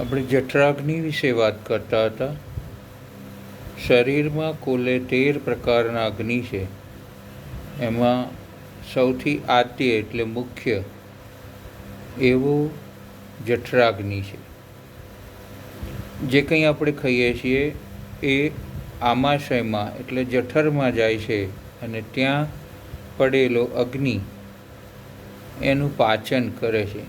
આપણે જઠરાગ્નિ વિશે વાત કરતા હતા. શરીરમાં કુલે 13 પ્રકારના અગ્નિ છે. એમાં સૌથી આદ્ય એટલે મુખ્ય એવું જઠરાગ્નિ છે. જે કંઈ આપણે ખાઈએ છીએ એ આમાશયમાં એટલે જઠરમાં જાય છે અને ત્યાં પડેલો અગ્નિ એનું પાચન કરે છે.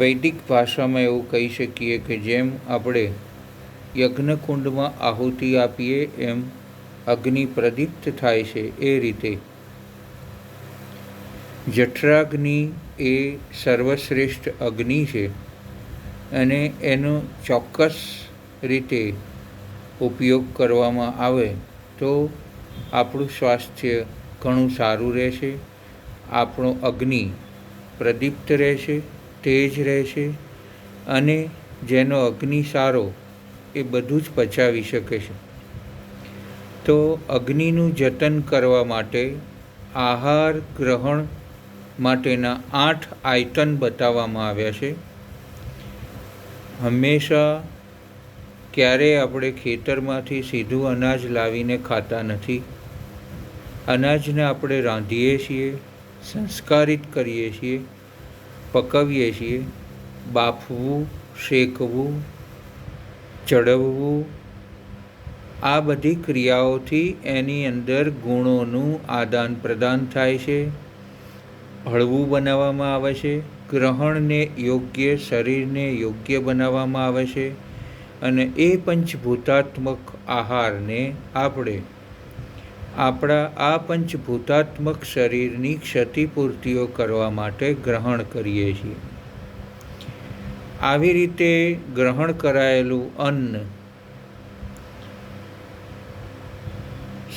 વૈદિક ભાષામાં એવું કહી શકીએ કે જેમ આપણે યજ્ઞકુંડમાં આહુતિ આપીએ એમ અગ્નિ પ્રદીપ્ત થાય છે, એ રીતે જઠરાગ્નિ એ સર્વશ્રેષ્ઠ અગ્નિ છે અને એનો ચોક્કસ રીતે ઉપયોગ કરવામાં આવે તો આપણું સ્વાસ્થ્ય ઘણું સારું રહેશે, આપણો અગ્નિ પ્રદીપ્ત રહેશે, તેજ રહેશે અને જેનો અગ્નિ સારો એ બધું જ પચાવી શકે છે. તો અગ્નિનું જતન કરવા માટે આહાર ગ્રહણ માટેના 8 આયતન બતાવવામાં આવ્યા છે. હંમેશા ક્યારેય આપણે ખેતરમાંથી સીધું અનાજ લાવીને ખાતા નથી. અનાજને આપણે રાંધીએ છીએ, સંસ્કારિત કરીએ છીએ, પકવીએ છીએ. બાફવું, શેકવું, ચડવવું, આ બધી ક્રિયાઓથી એની અંદર ગુણોનું આદાન પ્રદાન થાય છે. હળવું બનાવવામાં આવે છે, ગ્રહણને યોગ્ય, શરીરને યોગ્ય બનાવવામાં આવે છે અને એ પંચભૂતાત્મક આહારને આપણે આપણા આ પંચભૂતાત્મક શરીરની ક્ષતિપૂર્તિઓ કરવા માટે ગ્રહણ કરીએ છીએ. આવી રીતે ગ્રહણ કરાયેલું અન્ન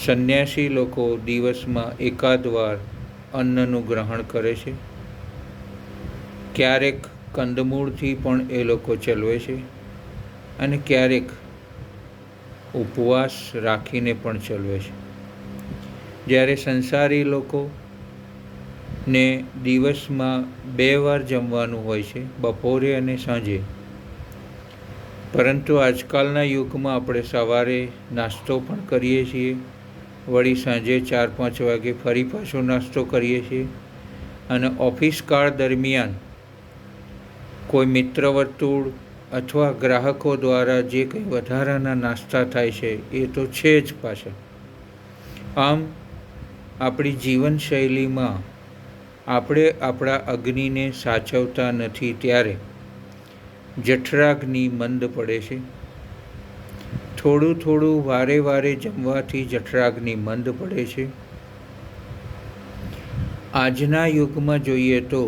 સંન્યાસી લોકો દિવસમાં એકાદ વાર અન્નનું ગ્રહણ કરે છે. ક્યારેક કંદમૂળથી પણ એ લોકો ચલવે છે અને ક્યારેક ઉપવાસ રાખીને પણ ચલવે છે. જ્યારે સંસારી લોકોને દિવસમાં 2 વાર જમવાનું હોય છે, બપોરે અને સાંજે. પરંતુ આજકાલના યુગમાં આપણે સવારે નાસ્તો પણ કરીએ છીએ, વળી સાંજે 4-5 વાગે ફરી પાછો નાસ્તો કરીએ છીએ અને ઓફિસ કાળ દરમિયાન કોઈ મિત્ર વર્તુળ અથવા ગ્રાહકો દ્વારા જે કંઈ વધારાના નાસ્તા થાય છે એ તો છે જ પાછા. આમ આપણી જીવનશૈલીમાં આપણે આપણા અગ્નિને સાચવતા નથી ત્યારે જઠરાગ્નિ મંદ પડે છે. થોડું થોડું વારે વારે જમવાથી જઠરાગ્નિ મંદ પડે છે. આજના યુગમાં જોઈએ તો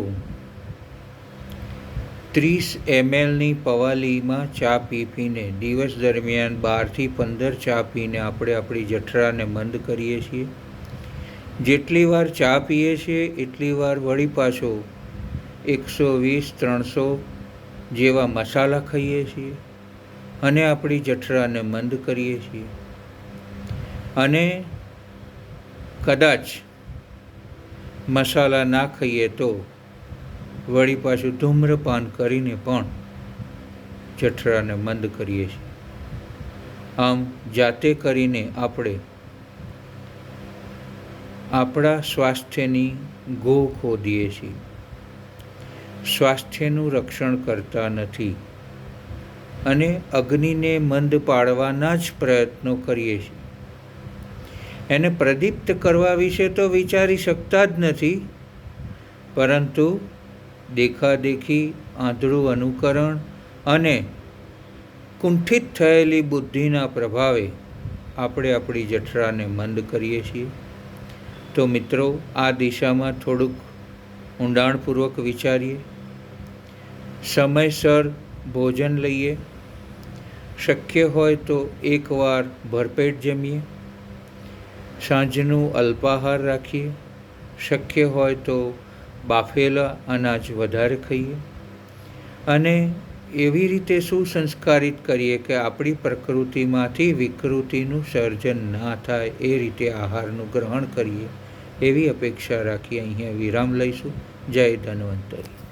30 mlની પવાલીમાં ચા પીને દિવસ દરમિયાન 12 થી 15 ચા પીને આપણે આપણી જઠરાને મંદ કરીએ છીએ. જેટલી વાર ચા પીએ છીએ એટલી વાર વળી પાછો 120-300 જેવા મસાલા ખાઈએ છીએ અને આપણી જઠરાને મંદ કરીએ છીએ. અને કદાચ મસાલા ના ખાઈએ તો વળી પાછું ધૂમ્રપાન કરીને પણ જઠરાને મંદ કરીએ છીએ. આમ જાતે કરીને આપણે આપણા સ્વાસ્થ્યની ગો ખોદીએ છીએ, સ્વાસ્થ્યનું રક્ષણ કરતા નથી અને અગ્નિને મંદ પાડવાના જ પ્રયત્નો કરીએ છીએ. એને પ્રદીપ્ત કરવા વિશે તો વિચારી શકતા જ નથી, પરંતુ દેખાદેખી, આંધળું અનુકરણ અને કુંઠિત થયેલી બુદ્ધિના પ્રભાવે આપણે આપણી જઠરાને મંદ કરીએ છીએ. તો મિત્રો, આ દિશામાં થોડુંક ઊંડાણપૂર્વક વિચારીએ, સમયસર ભોજન લઈએ, શક્ય હોય તો 1 વાર ભરપેટ જમીએ, સાંજનું અલ્પાહાર રાખીએ, શક્ય હોય તો બાફેલા અનાજ વધારે ખાઈએ અને એવી રીતે સુસંસ્કારિત કરીએ કે આપણી પ્રકૃતિમાંથી વિકૃતિનું સર્જન ના થાય એ રીતે આહારનું ગ્રહણ કરીએ એવી અપેક્ષા રાખી અહીંયા વિરામ લઈશું. જય ધન્વંતરી.